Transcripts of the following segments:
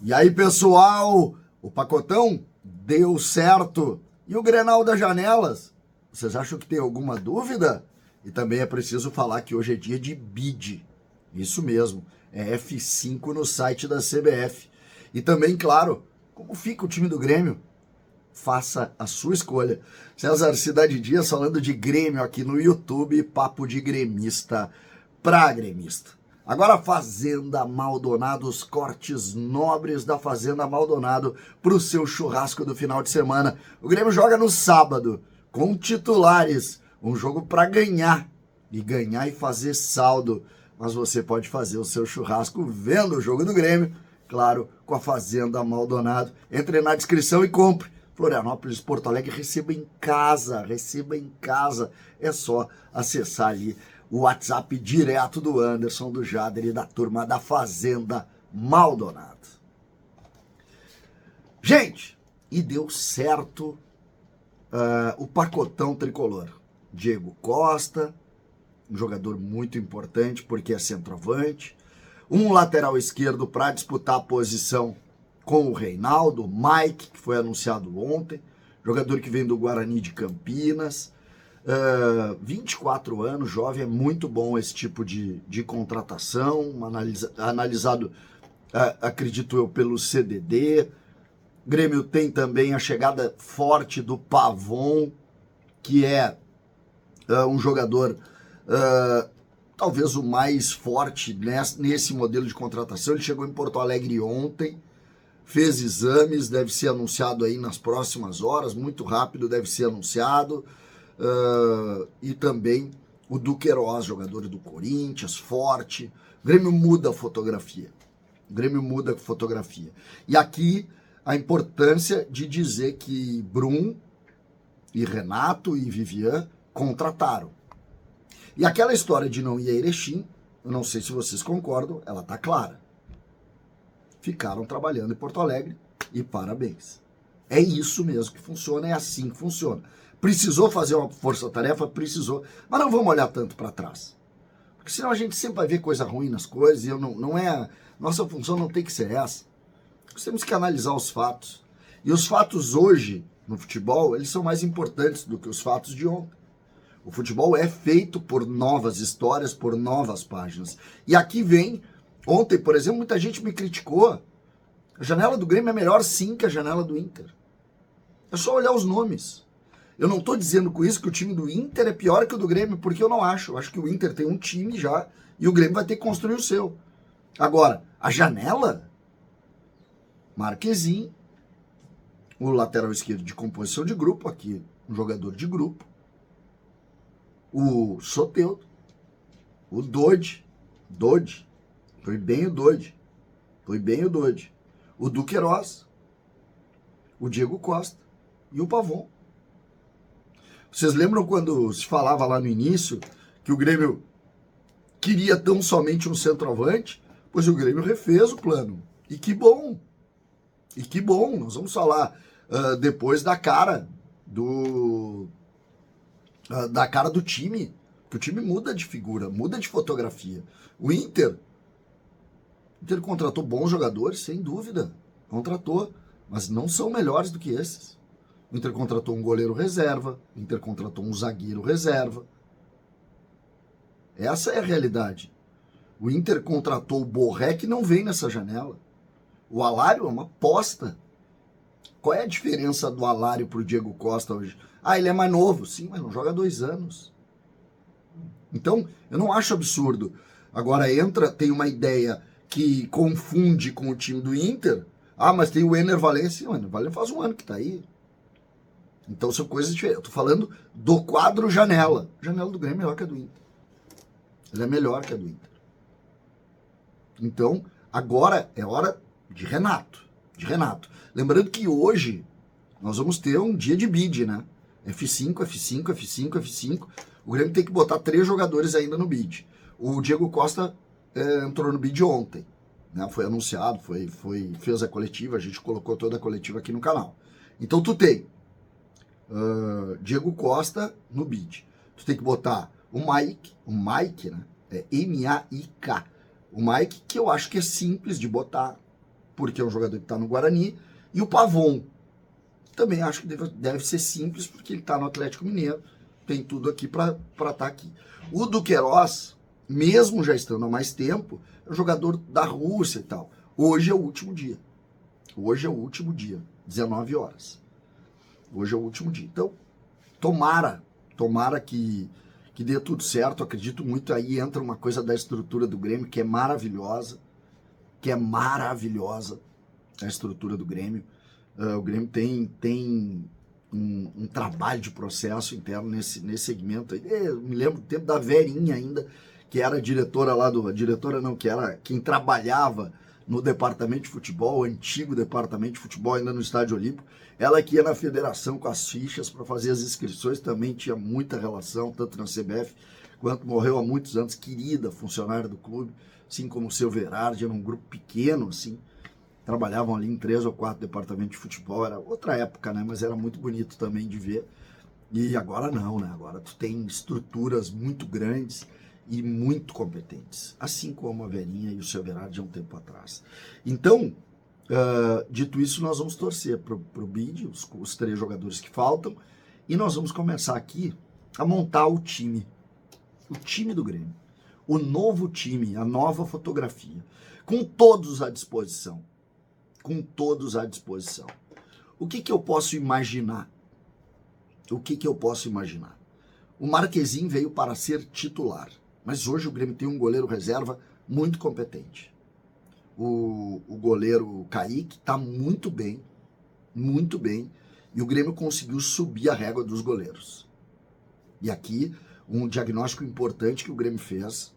E aí, pessoal, o pacotão deu certo. E o Grenal das Janelas? Vocês acham que tem alguma dúvida? E também é preciso falar que hoje é dia de bid. Isso mesmo, é F5 no site da CBF. E também, claro, como fica o time do Grêmio? Faça a sua escolha. César Cidade Dias falando de Grêmio aqui no YouTube, papo de gremista pra gremista. Agora Fazenda Maldonado, os cortes nobres da Fazenda Maldonado para o seu churrasco do final de semana. O Grêmio joga no sábado, com titulares, um jogo para ganhar e fazer saldo. Mas você pode fazer o seu churrasco vendo o jogo do Grêmio, claro, com a Fazenda Maldonado. Entre na descrição e compre. Florianópolis, Porto Alegre, receba em casa. É só acessar ali o WhatsApp direto do Anderson, do Jader e da turma da Fazenda Maldonado. Gente, e deu certo o pacotão tricolor. Diego Costa, um jogador muito importante porque é centroavante. Um lateral esquerdo para disputar a posição com o Reinaldo, Mike, que foi anunciado ontem. Jogador que vem do Guarani de Campinas. 24 anos, jovem, é muito bom esse tipo de contratação, analisado, acredito eu, pelo CDD. Grêmio tem também a chegada forte do Pavon, que é um jogador, talvez o mais forte nesse modelo de contratação. Ele chegou em Porto Alegre ontem, fez exames, deve ser anunciado aí nas próximas horas, muito rápido deve ser anunciado. E também o Duqueiroz, jogador do Corinthians, forte. O Grêmio muda a fotografia. E aqui a importância de dizer que Brum e Renato e Vivian contrataram. E aquela história de não ir a Erechim, eu não sei se vocês concordam, ela tá clara. Ficaram trabalhando em Porto Alegre e parabéns. É isso mesmo que funciona, é assim que funciona. Precisou fazer uma força-tarefa? Precisou. Mas não vamos olhar tanto para trás. Porque senão a gente sempre vai ver coisa ruim nas coisas e nossa função não tem que ser essa. Nós temos que analisar os fatos. E os fatos hoje, no futebol, eles são mais importantes do que os fatos de ontem. O futebol é feito por novas histórias, por novas páginas. E aqui vem, ontem, por exemplo, muita gente me criticou. A janela do Grêmio é melhor sim que a janela do Inter. É só olhar os nomes. Eu não estou dizendo com isso que o time do Inter é pior que o do Grêmio, porque eu não acho. Eu acho que o Inter tem um time já e o Grêmio vai ter que construir o seu. Agora, a janela, Marquezinho, o lateral esquerdo de composição de grupo, aqui um jogador de grupo, o Soteldo, o Dodge, foi bem o Dodge, o Duqueiroz, o Diego Costa e o Pavon. Vocês lembram quando se falava lá no início que o Grêmio queria tão somente um centroavante? Pois o Grêmio refez o plano. E que bom! Nós vamos falar depois da cara do time. Que o time muda de figura, muda de fotografia. O Inter contratou bons jogadores, sem dúvida. Contratou, mas não são melhores do que esses. O Inter contratou um goleiro reserva, o Inter contratou um zagueiro reserva. Essa é a realidade. O Inter contratou o Borré, que não vem nessa janela. O Alário é uma aposta. Qual é a diferença do Alário para o Diego Costa hoje? Ele é mais novo. Sim, mas não joga há 2 anos. Então, eu não acho absurdo. Agora tem uma ideia que confunde com o time do Inter. Mas tem o Ener Valencia. O Ener Valencia faz 1 ano que está aí. Então são coisas diferentes. Eu tô falando do quadro janela. A janela do Grêmio é melhor que a do Inter. Ela é melhor que a do Inter. Então, agora é hora de Renato. Lembrando que hoje nós vamos ter um dia de bid, né? F5. O Grêmio tem que botar 3 jogadores ainda no bid. O Diego Costa entrou no bid ontem. Né? Foi anunciado, fez a coletiva, a gente colocou toda a coletiva aqui no canal. Então tu tem Diego Costa no bid. Tu tem que botar o Mike, né? É M-A-I-K. O Mike, que eu acho que é simples de botar, porque é um jogador que está no Guarani, e o Pavon. Também acho que deve ser simples, porque ele está no Atlético Mineiro, tem tudo aqui para estar aqui. O Duqueiroz, mesmo já estando há mais tempo, é um jogador da Rússia e tal. Hoje é o último dia. Hoje é o último dia, 19 horas. Hoje é o último dia. Então, tomara que dê tudo certo. Acredito muito, aí entra uma coisa da estrutura do Grêmio, que é maravilhosa, a estrutura do Grêmio. O Grêmio tem um trabalho de processo interno nesse segmento. Eu me lembro do tempo da Verinha ainda, que era diretora lá que era quem trabalhava no departamento de futebol, o antigo departamento de futebol ainda no Estádio Olímpico. Ela que ia na federação com as fichas para fazer as inscrições, também tinha muita relação, tanto na CBF, quanto morreu há muitos anos, querida funcionária do clube, assim como o seu Verardi, era um grupo pequeno, assim, trabalhavam ali em 3 ou 4 departamentos de futebol, era outra época, né, mas era muito bonito também de ver. E agora não, né, agora tu tem estruturas muito grandes e muito competentes, assim como a Verinha e o seu Verardi há um tempo atrás. Então, dito isso, nós vamos torcer para o BID, os 3 jogadores que faltam, e nós vamos começar aqui a montar o time do Grêmio, o novo time, a nova fotografia, com todos à disposição. O que eu posso imaginar? O Marquezin veio para ser titular, mas hoje o Grêmio tem um goleiro reserva muito competente. O goleiro Kaique está muito bem, e o Grêmio conseguiu subir a régua dos goleiros. E aqui, um diagnóstico importante que o Grêmio fez,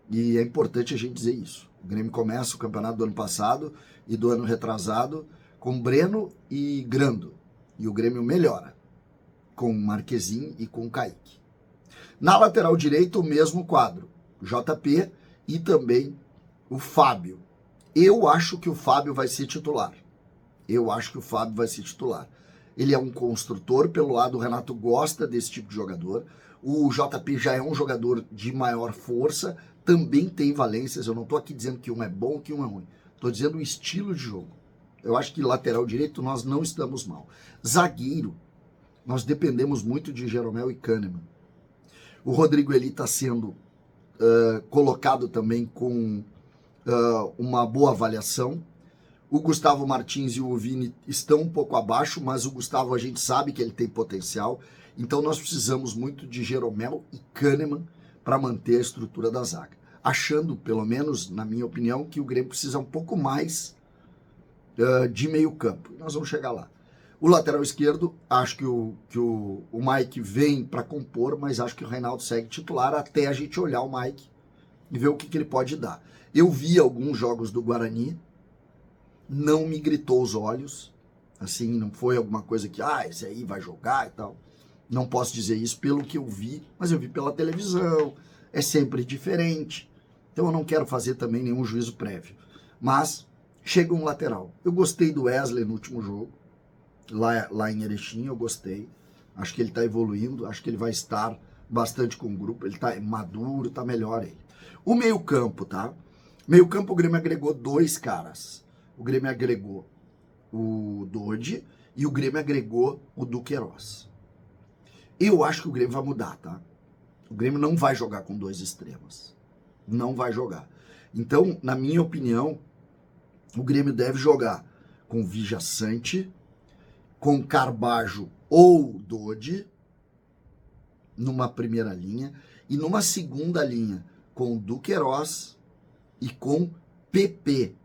e é importante a gente dizer isso. O Grêmio começa o campeonato do ano passado e do ano retrasado com Breno e Grando, e o Grêmio melhora com o Marquezin e com o Kaique. Na lateral direita, o mesmo quadro, JP e também o Fábio. Eu acho que o Fábio vai ser titular. Ele é um construtor, pelo lado o Renato gosta desse tipo de jogador. O JP já é um jogador de maior força, também tem valências. Eu não estou aqui dizendo que um é bom, que um é ruim. Estou dizendo o estilo de jogo. Eu acho que lateral direito nós não estamos mal. Zagueiro, nós dependemos muito de Jeromel e Kahneman. O Rodrigo Eli está sendo colocado também com uma boa avaliação. O Gustavo Martins e o Vini estão um pouco abaixo, mas o Gustavo a gente sabe que ele tem potencial. Então nós precisamos muito de Jeromel e Kahneman para manter a estrutura da zaga. Achando, pelo menos na minha opinião, que o Grêmio precisa um pouco mais de meio campo. Nós vamos chegar lá. O lateral esquerdo, acho que o Mike vem para compor, mas acho que o Reinaldo segue titular até a gente olhar o Mike e ver o que ele pode dar. Eu vi alguns jogos do Guarani, não me gritou os olhos, assim, não foi alguma coisa que, esse aí vai jogar e tal. Não posso dizer isso pelo que eu vi, mas eu vi pela televisão, é sempre diferente. Então eu não quero fazer também nenhum juízo prévio. Mas chega um lateral. Eu gostei do Wesley no último jogo, lá em Erechim, eu gostei. Acho que ele está evoluindo, acho que ele vai estar bastante com o grupo, ele está maduro, está melhor ele. O meio campo, tá? Meio campo o Grêmio agregou 2 caras. O Grêmio agregou o Dodi e o Grêmio agregou o Duqueiroz. Eu acho que o Grêmio vai mudar, tá? O Grêmio não vai jogar com 2 extremas. Não vai jogar. Então, na minha opinião, o Grêmio deve jogar com Vija Sante, com Carbajo ou Dodi, numa primeira linha, e numa segunda linha, com Duqueiroz e com PP.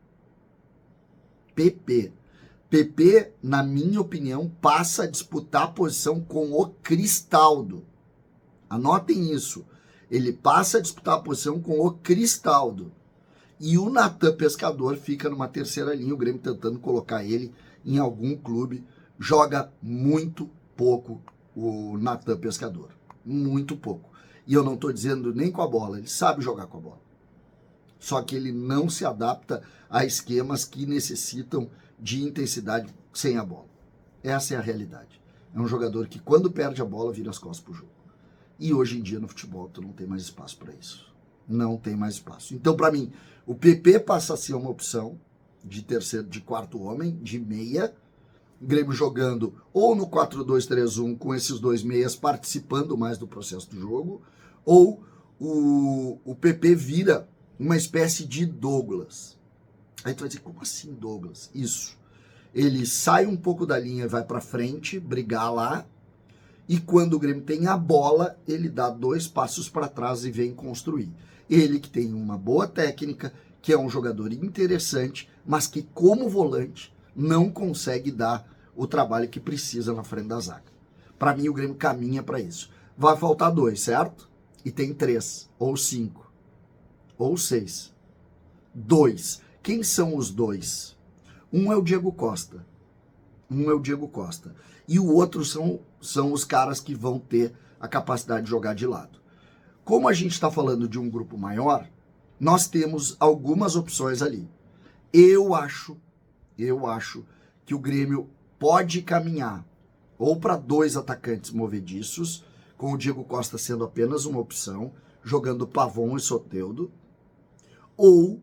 PP, na minha opinião, passa a disputar a posição com o Cristaldo. Anotem isso. Ele passa a disputar a posição com o Cristaldo. E o Natan Pescador fica numa terceira linha, o Grêmio tentando colocar ele em algum clube. Joga muito pouco o Natan Pescador. Muito pouco. E eu não estou dizendo nem com a bola, ele sabe jogar com a bola. Só que ele não se adapta a esquemas que necessitam de intensidade sem a bola. Essa é a realidade. É um jogador que quando perde a bola vira as costas pro jogo. E hoje em dia no futebol tu não tem mais espaço para isso. Não tem mais espaço. Então para mim, o PP passa a ser uma opção de terceiro, de quarto homem, de meia. O Grêmio jogando ou no 4-2-3-1 com esses dois meias participando mais do processo do jogo, ou o PP vira uma espécie de Douglas. Aí tu vai dizer, como assim Douglas? Isso. Ele sai um pouco da linha e vai para frente, brigar lá, e quando o Grêmio tem a bola, ele dá 2 passos para trás e vem construir. Ele que tem uma boa técnica, que é um jogador interessante, mas que como volante não consegue dar o trabalho que precisa na frente da zaga. Para mim, o Grêmio caminha para isso. Vai faltar 2, certo? E tem 3, ou 5, ou 6. 2. Quem são os 2? Um é o Diego Costa. E o outro são os caras que vão ter a capacidade de jogar de lado. Como a gente está falando de um grupo maior, nós temos algumas opções ali. Eu acho que o Grêmio pode caminhar ou para 2 atacantes movediços, com o Diego Costa sendo apenas uma opção, jogando Pavon e Soteldo, ou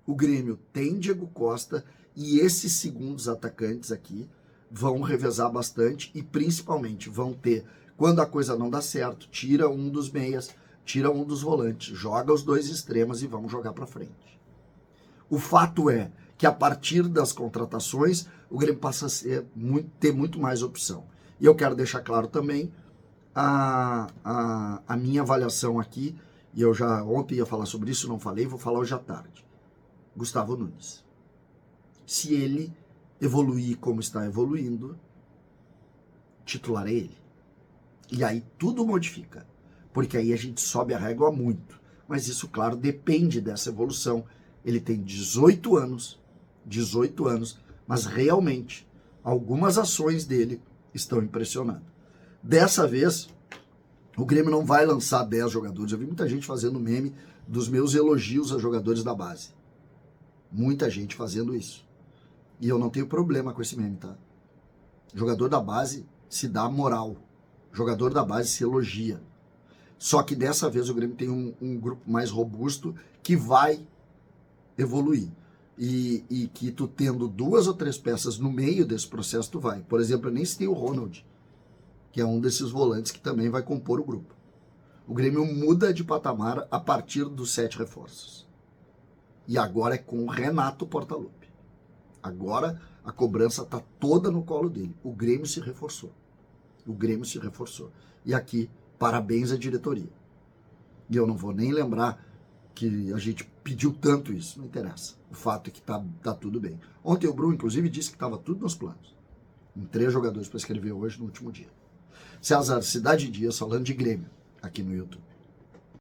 o Grêmio tem Diego Costa e esses segundos atacantes aqui vão revezar bastante e principalmente vão ter, quando a coisa não dá certo, tira um dos meias, tira um dos volantes, joga os 2 extremos e vamos jogar para frente. O fato é que a partir das contratações, o Grêmio passa a ter muito mais opção. E eu quero deixar claro também a minha avaliação aqui, e eu já ontem ia falar sobre isso, não falei, vou falar hoje à tarde. Gustavo Nunes. Se ele evoluir como está evoluindo, titular é ele. E aí tudo modifica, porque aí a gente sobe a régua muito. Mas isso, claro, depende dessa evolução. Ele tem 18 anos, mas realmente algumas ações dele estão impressionando. Dessa vez, o Grêmio não vai lançar 10 jogadores. Eu vi muita gente fazendo meme dos meus elogios a jogadores da base. Muita gente fazendo isso. E eu não tenho problema com esse meme, tá? Jogador da base se dá moral. Jogador da base se elogia. Só que dessa vez o Grêmio tem um grupo mais robusto que vai evoluir. E que tu tendo 2 ou 3 peças no meio desse processo, tu vai. Por exemplo, eu nem citei o Ronald, que é um desses volantes que também vai compor o grupo. O Grêmio muda de patamar a partir dos 7 reforços. E agora é com o Renato Portaluppi. Agora a cobrança está toda no colo dele. O Grêmio se reforçou. E aqui, parabéns à diretoria. E eu não vou nem lembrar que a gente pediu tanto isso. Não interessa. O fato é que tá tudo bem. Ontem o Bruno, inclusive, disse que estava tudo nos planos. Em 3 jogadores para escrever hoje no último dia. César, Cidade Dias falando de Grêmio aqui no YouTube.